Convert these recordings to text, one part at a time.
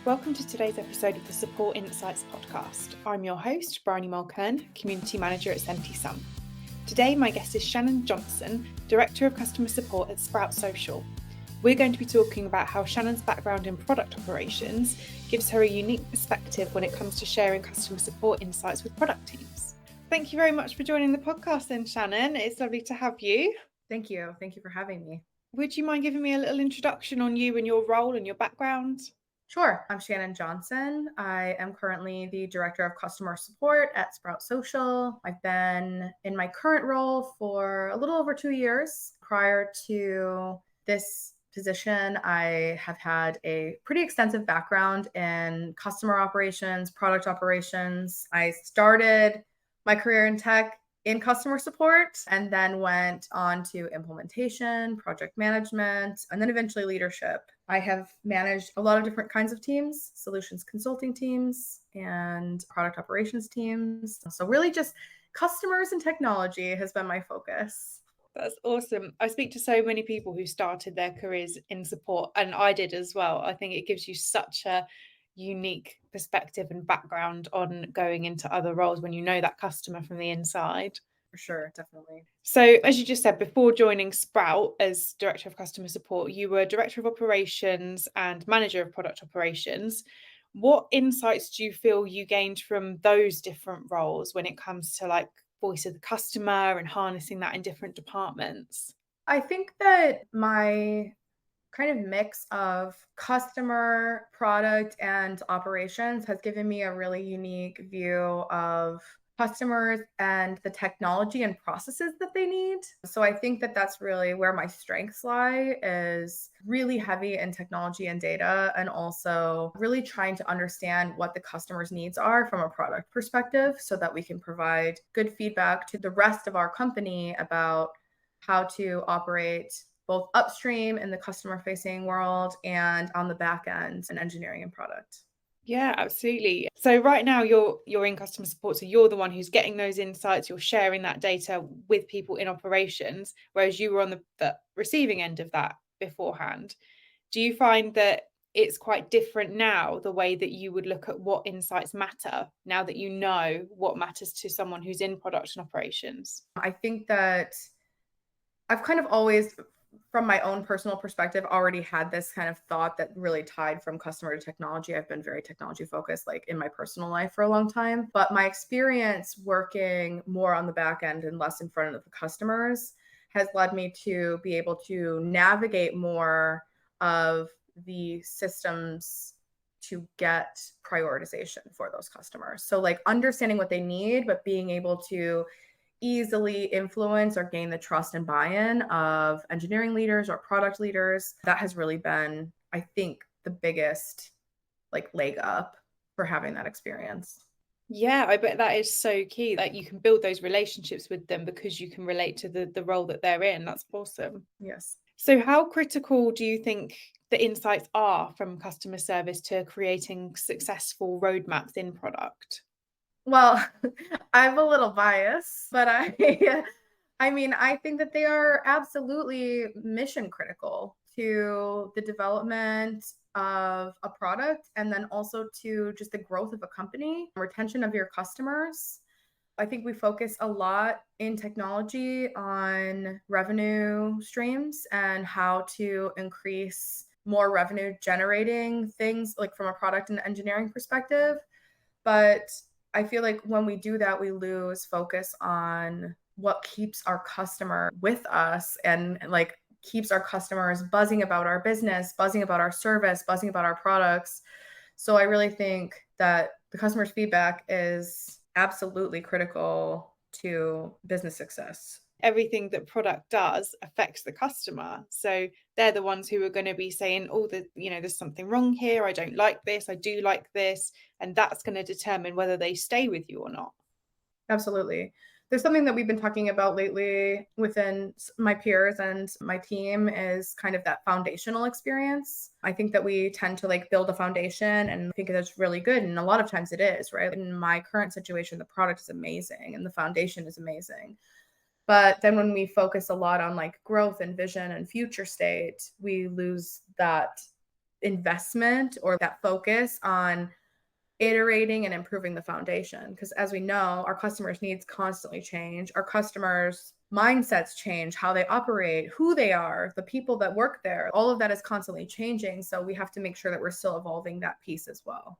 Welcome to today's episode of the Support Insights podcast. I'm your host, Bryony Mulkern, Community Manager at Senti-Sun. Today, my guest is Shannon Johnson, Director of Customer Support at Sprout Social. We're going to be talking about how Shannon's background in product operations gives her a unique perspective when it comes to sharing customer support insights with product teams. Thank you very much for joining the podcast then, Shannon. It's lovely to have you. Thank you. Thank you for having me. Would you mind giving me a little introduction on you and your role and your background? Sure. I'm Shannon Johnson. I am currently the Director of Customer Support at Sprout Social. I've been in my current role for a little over 2 years. Prior to this position, I have had a pretty extensive background in customer operations, product operations. I started my career in tech in customer support and then went on to implementation, project management, and then eventually leadership. I have managed a lot of different kinds of teams, solutions consulting teams and product operations teams. So really just customers and technology has been my focus. That's awesome. I speak to so many people who started their careers in support, and I did as well. I think it gives you such a unique perspective and background on going into other roles when you know that customer from the inside. For sure, definitely. So, as you just said, before joining Sprout as Director of Customer Support, you were Director of Operations and Manager of Product Operations. What insights do you feel you gained from those different roles when it comes to like voice of the customer and harnessing that in different departments? I think that my kind of mix of customer, product, and operations has given me a really unique view of customers and the technology and processes that they need. So I think that that's really where my strengths lie, is really heavy in technology and data, and also really trying to understand what the customer's needs are from a product perspective so that we can provide good feedback to the rest of our company about how to operate both upstream in the customer facing world and on the back end in engineering and product. Yeah, absolutely. So right now you're in customer support, so you're the one who's getting those insights, you're sharing that data with people in operations, whereas you were on the receiving end of that beforehand. Do you find that it's quite different now, the way that you would look at what insights matter, now that you know what matters to someone who's in production operations? I think that I've kind of always, from my own personal perspective, already had this kind of thought that really tied from customer to technology. I've been very technology focused, like in my personal life for a long time. But my experience working more on the back end and less in front of the customers has led me to be able to navigate more of the systems to get prioritization for those customers. So, like understanding what they need, but being able to easily influence or gain the trust and buy-in of engineering leaders or product leaders. That has really been, I think, the biggest like leg up for having that experience. Yeah, I bet that is so key, that you can build those relationships with them because you can relate to the role that they're in. That's awesome. Yes. So how critical do you think the insights are from customer service to creating successful roadmaps in product? Well, I'm a little biased, but I mean, I think that they are absolutely mission critical to the development of a product and then also to just the growth of a company, retention of your customers. I think we focus a lot in technology on revenue streams and how to increase more revenue generating things like from a product and engineering perspective. But I feel like when we do that, we lose focus on what keeps our customer with us and like keeps our customers buzzing about our business, buzzing about our service, buzzing about our products. So I really think that the customer's feedback is absolutely critical to business success. Everything that product does affects the customer. So they're the ones who are going to be saying, oh, there's something wrong here. I don't like this. I do like this. And that's going to determine whether they stay with you or not. Absolutely. There's something that we've been talking about lately within my peers and my team is kind of that foundational experience. I think that we tend to like build a foundation and think that's really good. And a lot of times it is, right? In my current situation, the product is amazing and the foundation is amazing. But then when we focus a lot on like growth and vision and future state, we lose that investment or that focus on iterating and improving the foundation. Because as we know, our customers' needs constantly change. Our customers' mindsets change, how they operate, who they are, the people that work there. All of that is constantly changing. So we have to make sure that we're still evolving that piece as well.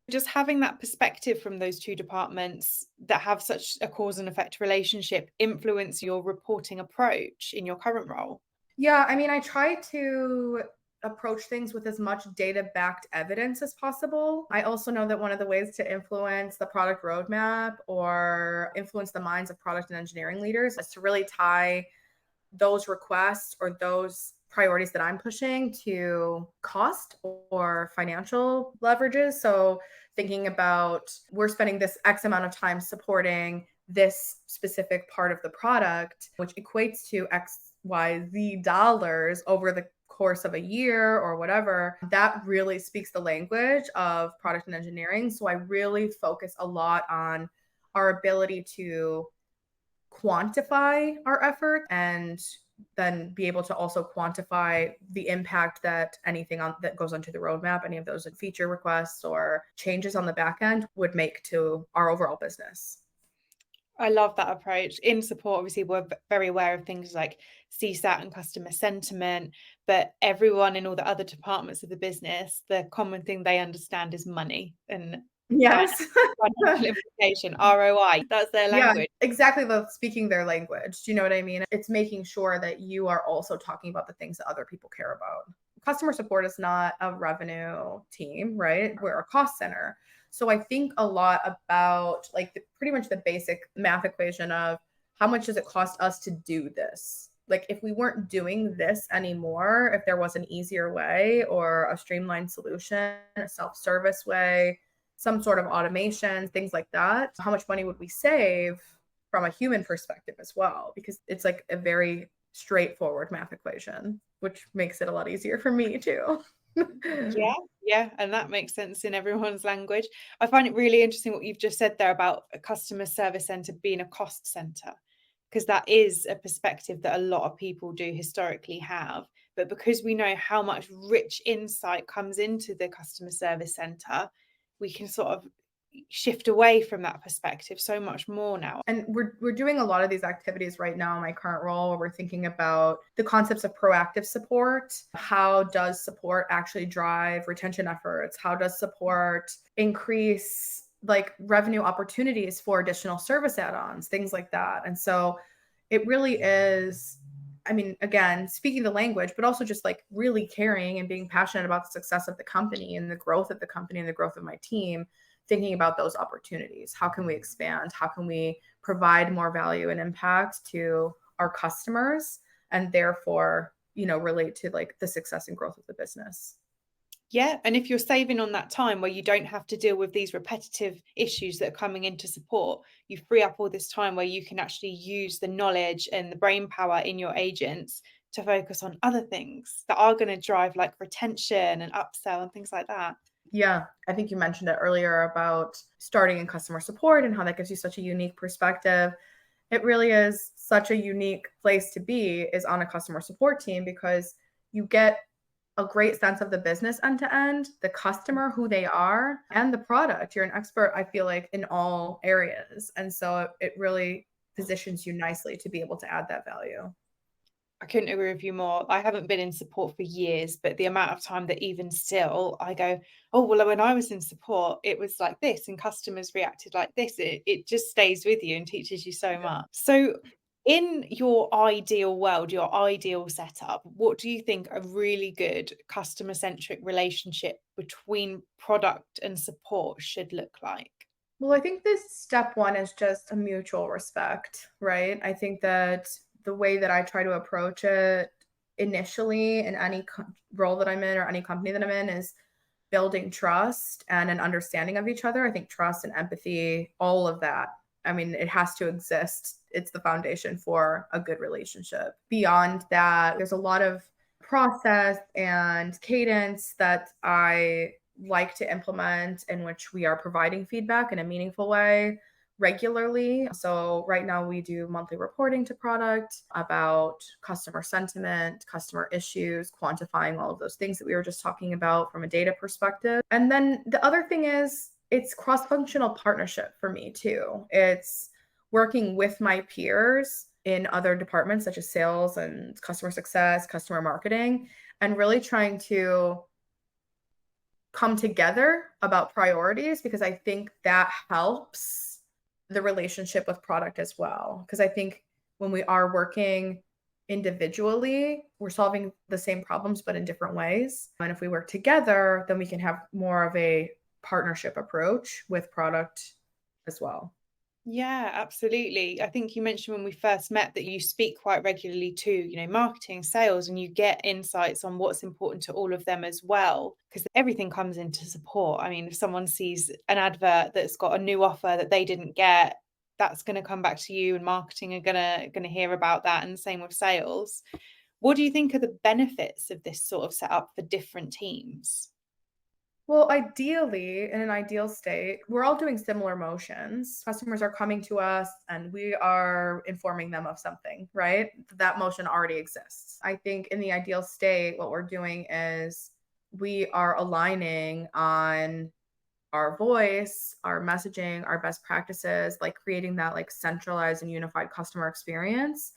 Just having that perspective from those two departments that have such a cause and effect relationship influence your reporting approach in your current role? Yeah, I mean, I try to approach things with as much data-backed evidence as possible. I also know that one of the ways to influence the product roadmap or influence the minds of product and engineering leaders is to really tie those requests or those priorities that I'm pushing to cost or financial leverages. So thinking about we're spending this X amount of time supporting this specific part of the product, which equates to XYZ dollars over the course of a year or whatever, that really speaks the language of product and engineering. So I really focus a lot on our ability to quantify our effort and then be able to also quantify the impact that anything that goes onto the roadmap, any of those feature requests or changes on the back end would make to our overall business. I love that approach. In support, obviously, we're very aware of things like CSAT and customer sentiment, but everyone in all the other departments of the business, the common thing they understand is money and Yes. financial implication, ROI. That's their Yeah, language. exactly. Speaking their language. Do you know what I mean? It's making sure that you are also talking about the things that other people care about. Customer support is not a revenue team, right? We're a cost center. So I think a lot about like pretty much the basic math equation of how much does it cost us to do this? Like if we weren't doing this anymore, if there was an easier way or a streamlined solution, a self-service way, some sort of automation, things like that, how much money would we save from a human perspective as well? Because it's like a very straightforward math equation, which makes it a lot easier for me too. Yeah, and that makes sense in everyone's language. I find it really interesting what you've just said there about a customer service center being a cost center, because that is a perspective that a lot of people do historically have. But because we know how much rich insight comes into the customer service center, we can sort of shift away from that perspective so much more now. And we're doing a lot of these activities right now in my current role where we're thinking about the concepts of proactive support. How does support actually drive retention efforts? How does support increase like revenue opportunities for additional service add-ons, things like that. And so it really is, I mean, again, speaking the language, but also just like really caring and being passionate about the success of the company and the growth of the company and the growth of my team, thinking about those opportunities. How can we expand? How can we provide more value and impact to our customers and therefore, relate to like the success and growth of the business? Yeah, and if you're saving on that time where you don't have to deal with these repetitive issues that are coming into support, you free up all this time where you can actually use the knowledge and the brain power in your agents to focus on other things that are going to drive like retention and upsell and things like that. Yeah, I think you mentioned it earlier about starting in customer support and how that gives you such a unique perspective. It really is such a unique place to be is on a customer support team because you get a great sense of the business end to end, the customer, who they are, and the product. You're an expert, I feel like, in all areas. And so it really positions you nicely to be able to add that value. I couldn't agree with you more. I haven't been in support for years, but the amount of time that even still I go, oh, well, when I was in support, it was like this and customers reacted like this. It just stays with you and teaches you so much. So in your ideal world, your ideal setup, what do you think a really good customer-centric relationship between product and support should look like? Well, I think this step one is just a mutual respect, right? I think that the way that I try to approach it initially in any role that I'm in or any company that I'm in is building trust and an understanding of each other. I think trust and empathy, all of that. I mean, it has to exist. It's the foundation for a good relationship. Beyond that, there's a lot of process and cadence that I like to implement in which we are providing feedback in a meaningful way. regularly. So right now we do monthly reporting to product about customer sentiment, customer issues, quantifying all of those things that we were just talking about from a data perspective. And then the other thing is it's cross-functional partnership for me too. It's working with my peers in other departments such as sales and customer success, customer marketing, and really trying to come together about priorities, because I think that helps the relationship with product as well. Because I think when we are working individually, we're solving the same problems, but in different ways. And if we work together, then we can have more of a partnership approach with product as well. Yeah, absolutely. I think you mentioned when we first met that you speak quite regularly to, marketing, sales, and you get insights on what's important to all of them as well, because everything comes into support. I mean, if someone sees an advert that's got a new offer that they didn't get, that's going to come back to you, and marketing are going to hear about that, and same with sales. What do you think are the benefits of this sort of setup for different teams? Well, ideally, in an ideal state, we're all doing similar motions. Customers are coming to us and we are informing them of something, right? That motion already exists. I think in the ideal state, what we're doing is we are aligning on our voice, our messaging, our best practices, like creating that like centralized and unified customer experience.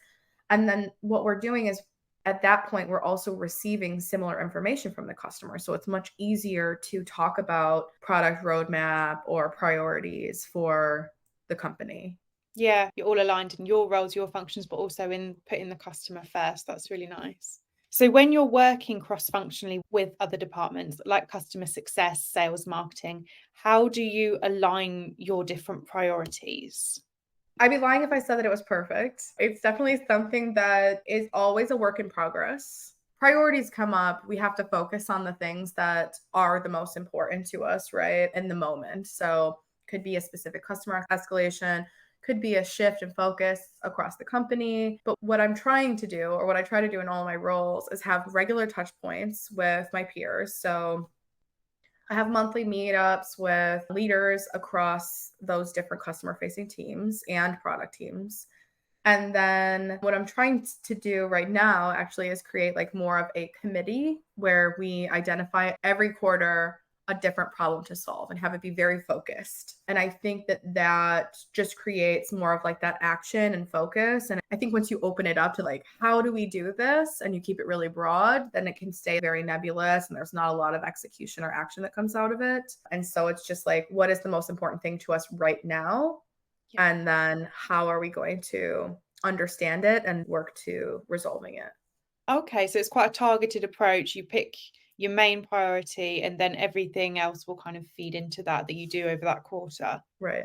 And then what we're doing is at that point, we're also receiving similar information from the customer. So it's much easier to talk about product roadmap or priorities for the company. Yeah, you're all aligned in your roles, your functions, but also in putting the customer first. That's really nice. So when you're working cross-functionally with other departments like customer success, sales, marketing, how do you align your different priorities? I'd be lying if I said that it was perfect. It's definitely something that is always a work in progress. Priorities come up. We have to focus on the things that are the most important to us, right? In the moment. So could be a specific customer escalation, could be a shift in focus across the company. But what I'm trying to do, or what I try to do in all my roles, is have regular touch points with my peers. So I have monthly meetups with leaders across those different customer facing teams and product teams. And then what I'm trying to do right now actually is create like more of a committee where we identify every quarter a different problem to solve and have it be very focused. And I think that that just creates more of like that action and focus. And I think once you open it up to like, how do we do this? And you keep it really broad, then it can stay very nebulous and there's not a lot of execution or action that comes out of it. And so it's just like, what is the most important thing to us right now? Yeah. And then how are we going to understand it and work to resolving it? Okay, so it's quite a targeted approach. You pick your main priority and then everything else will kind of feed into that you do over that quarter. Right.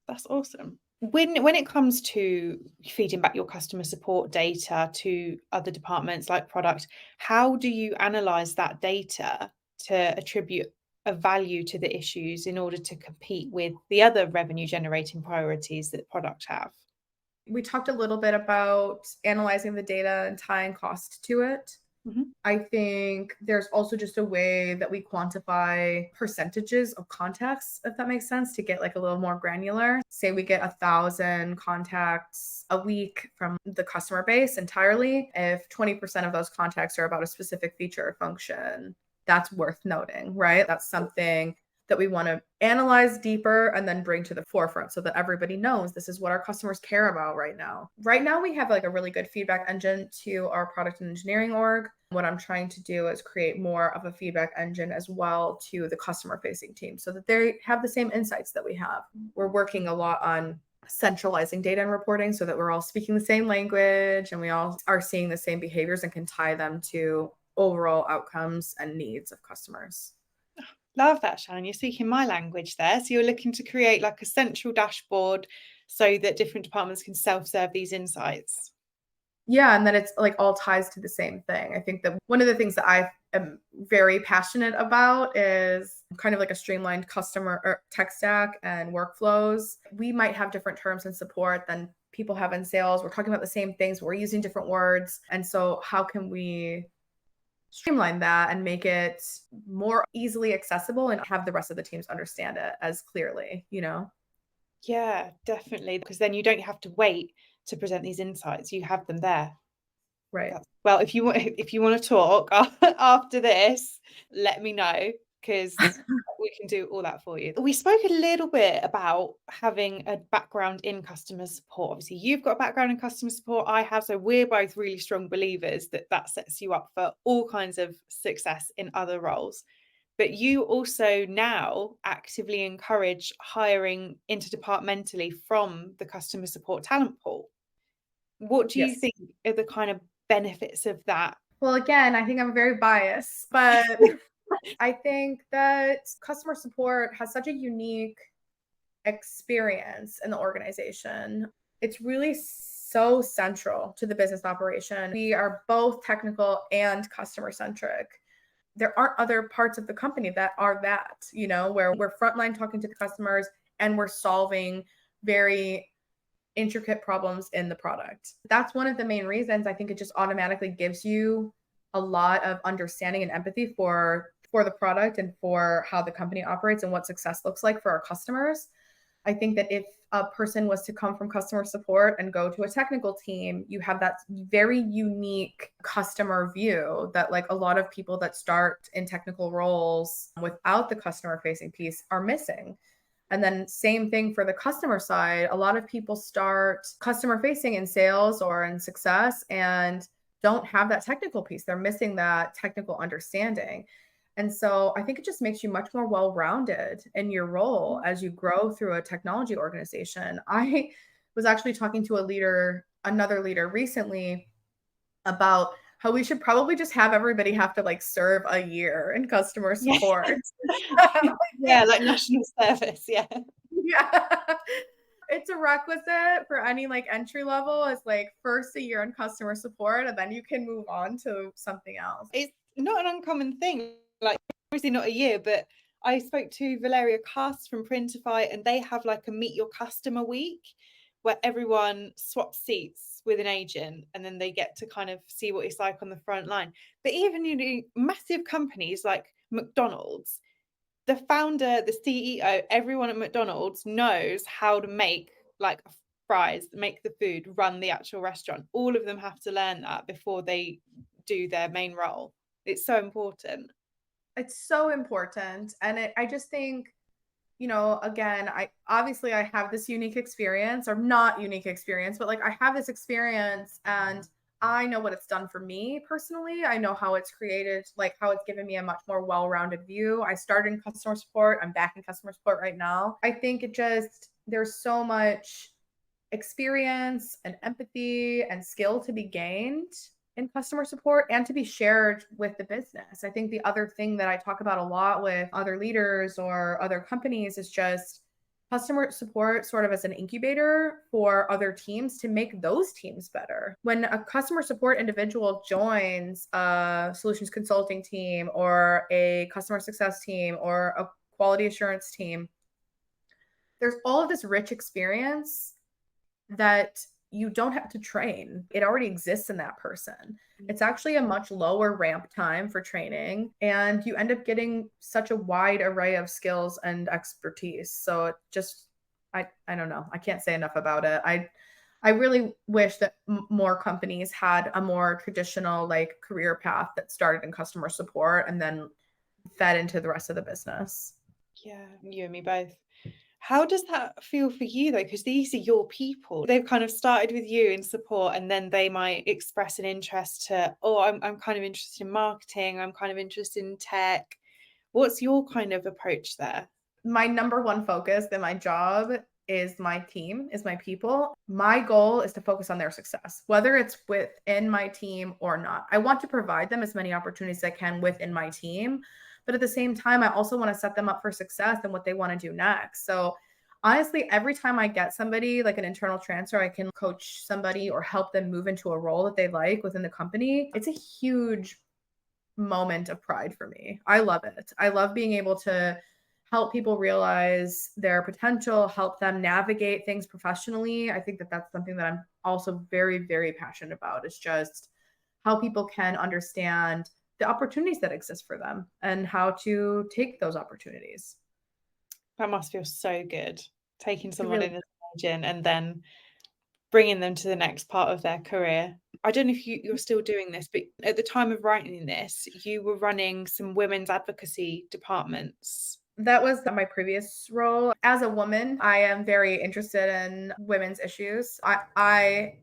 That's awesome. When it comes to feeding back your customer support data to other departments like product, how do you analyze that data to attribute a value to the issues in order to compete with the other revenue generating priorities that product have? We talked a little bit about analyzing the data and tying cost to it. Mm-hmm. I think there's also just a way that we quantify percentages of contacts, if that makes sense, to get like a little more granular. Say we get 1,000 contacts a week from the customer base entirely. If 20% of those contacts are about a specific feature or function, that's worth noting, right? That's something that we want to analyze deeper and then bring to the forefront so that everybody knows this is what our customers care about right now. Right now, we have like a really good feedback engine to our product and engineering org. What I'm trying to do is create more of a feedback engine as well to the customer facing team so that they have the same insights that we have. We're working a lot on centralizing data and reporting so that we're all speaking the same language and we all are seeing the same behaviors and can tie them to overall outcomes and needs of customers. Love that, Shannon. You're speaking my language there. So you're looking to create like a central dashboard so that different departments can self-serve these insights. Yeah, and then it's like all ties to the same thing. I think that one of the things that I am very passionate about is kind of like a streamlined customer or tech stack and workflows. We might have different terms and support than people have in sales. We're talking about the same things, but we're using different words. And so how can we streamline that and make it more easily accessible and have the rest of the teams understand it as clearly, you know? Yeah, definitely. Because then you don't have to wait to present these insights. You have them there. Right. Well, if you want to talk after this, let me know, because we can do all that for you. We spoke a little bit about having a background in customer support. Obviously, you've got a background in customer support. I have, so we're both really strong believers that that sets you up for all kinds of success in other roles. But you also now actively encourage hiring interdepartmentally from the customer support talent pool. What do you Yes. think are the kind of benefits of that? Well, again, I think I'm very biased, but I think that customer support has such a unique experience in the organization. It's really so central to the business operation. We are both technical and customer centric. There aren't other parts of the company that are that, where we're frontline talking to the customers and we're solving very intricate problems in the product. That's one of the main reasons I think it just automatically gives you a lot of understanding and empathy for the product and for how the company operates and what success looks like for our customers. I think that if a person was to come from customer support and go to a technical team, you have that very unique customer view that like a lot of people that start in technical roles without the customer facing piece are missing. And then same thing for the customer side. A lot of people start customer facing in sales or in success and don't have that technical piece. They're missing that technical understanding. And so I think it just makes you much more well-rounded in your role as you grow through a technology organization. I was actually talking to another leader recently about how we should probably just have everybody have to like serve a year in customer Yeah. support. Yeah, like national service. Yeah. Yeah. It's a requisite for any like entry level is like first a year in customer support and then you can move on to something else. It's not an uncommon thing. Like, obviously not a year, but I spoke to Valeria Cast from Printify, and they have like a meet your customer week where everyone swaps seats with an agent and then they get to kind of see what it's like on the front line. But even massive companies like McDonald's, the founder, the CEO, everyone at McDonald's knows how to make like fries, make the food, run the actual restaurant. All of them have to learn that before they do their main role. It's so important. It's so important. And I just think, again, I have this unique experience or not unique experience, but like I have this experience and I know what it's done for me personally. I know how it's created, like how it's given me a much more well-rounded view. I started in customer support. I'm back in customer support right now. I think there's so much experience and empathy and skill to be gained in customer support and to be shared with the business. I think the other thing that I talk about a lot with other leaders or other companies is just customer support sort of as an incubator for other teams to make those teams better. When a customer support individual joins a solutions consulting team or a customer success team or a quality assurance team, there's all of this rich experience that you don't have to train. It already exists in that person. It's actually a much lower ramp time for training, and you end up getting such a wide array of skills and expertise. So it just, I don't know. I can't say enough about it. I really wish that more companies had a more traditional like career path that started in customer support and then fed into the rest of the business. Yeah, you and me both. How does that feel for you though? Because these are your people. They've kind of started with you in support and then they might express an interest to, oh, I'm kind of interested in marketing, I'm kind of interested in tech. What's your kind of approach there? My number one focus in my job is my team, is my people. My goal is to focus on their success, whether it's within my team or not. I want to provide them as many opportunities as I can within my team. But at the same time, I also want to set them up for success and what they want to do next. So honestly, every time I get somebody like an internal transfer, I can coach somebody or help them move into a role that they like within the company. It's a huge moment of pride for me. I love it. I love being able to help people realize their potential, help them navigate things professionally. I think that that's something that I'm also very, very passionate about. Is just how people can understand the opportunities that exist for them and how to take those opportunities. That must feel so good. taking It someone really in as an agent and then bringing them to the next part of their career. I don't know if you're still doing this, but at the time of writing this, you were running some women's advocacy departments. That was my previous role. As a woman, I am very interested in women's issues. I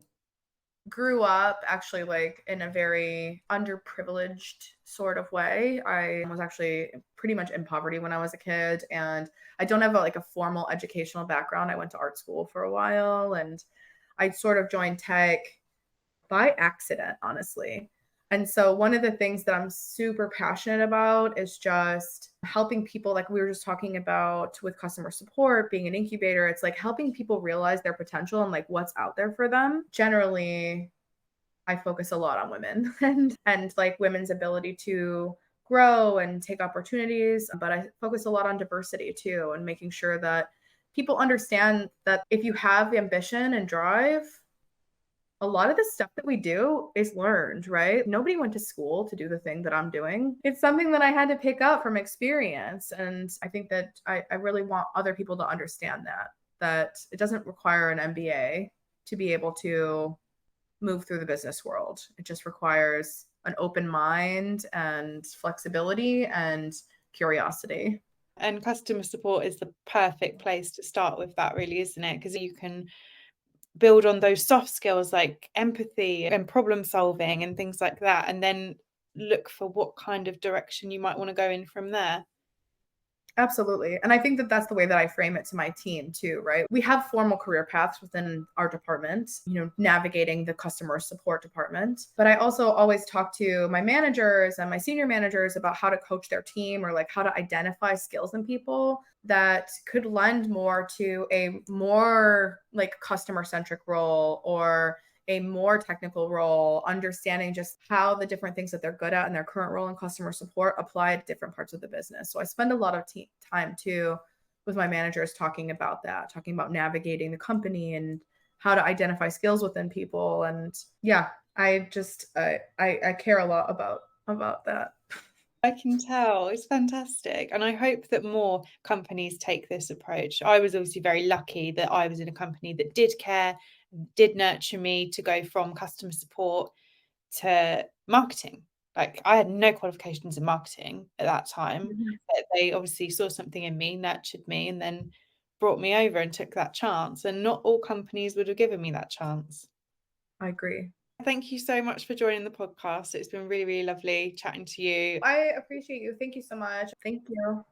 grew up actually like in a very underprivileged sort of way. I was actually pretty much in poverty when I was a kid, and I don't have like a formal educational background. I went to art school for a while, and I sort of joined tech by accident, honestly. And so one of the things that I'm super passionate about is just helping people, like we were just talking about with customer support, being an incubator. It's like helping people realize their potential and like what's out there for them. Generally, I focus a lot on women and like women's ability to grow and take opportunities, but I focus a lot on diversity too, and making sure that people understand that if you have ambition and drive, a lot of the stuff that we do is learned, right? Nobody went to school to do the thing that I'm doing. It's something that I had to pick up from experience. And I think that I really want other people to understand that it doesn't require an MBA to be able to move through the business world. It just requires an open mind and flexibility and curiosity. And customer support is the perfect place to start with that, really, isn't it? Because you can build on those soft skills like empathy and problem solving and things like that, and then look for what kind of direction you might want to go in from there. Absolutely. And I think that that's the way that I frame it to my team too, right? We have formal career paths within our department, navigating the customer support department. But I also always talk to my managers and my senior managers about how to coach their team or like how to identify skills in people that could lend more to a more like customer-centric role or a more technical role, understanding just how the different things that they're good at in their current role in customer support apply to different parts of the business. So I spend a lot of time too with my managers talking about that, talking about navigating the company and how to identify skills within people. And yeah, I just I care a lot about that. I can tell. It's fantastic. And I hope that more companies take this approach. I was obviously very lucky that I was in a company that did care, did nurture me to go from customer support to marketing. Like I had no qualifications in marketing at that time, but they obviously saw something in me, nurtured me, and then brought me over and took that chance. And not all companies would have given me that chance. I agree. Thank you so much for joining the podcast. It's been really, really lovely chatting to you. I appreciate you. Thank you so much. Thank you.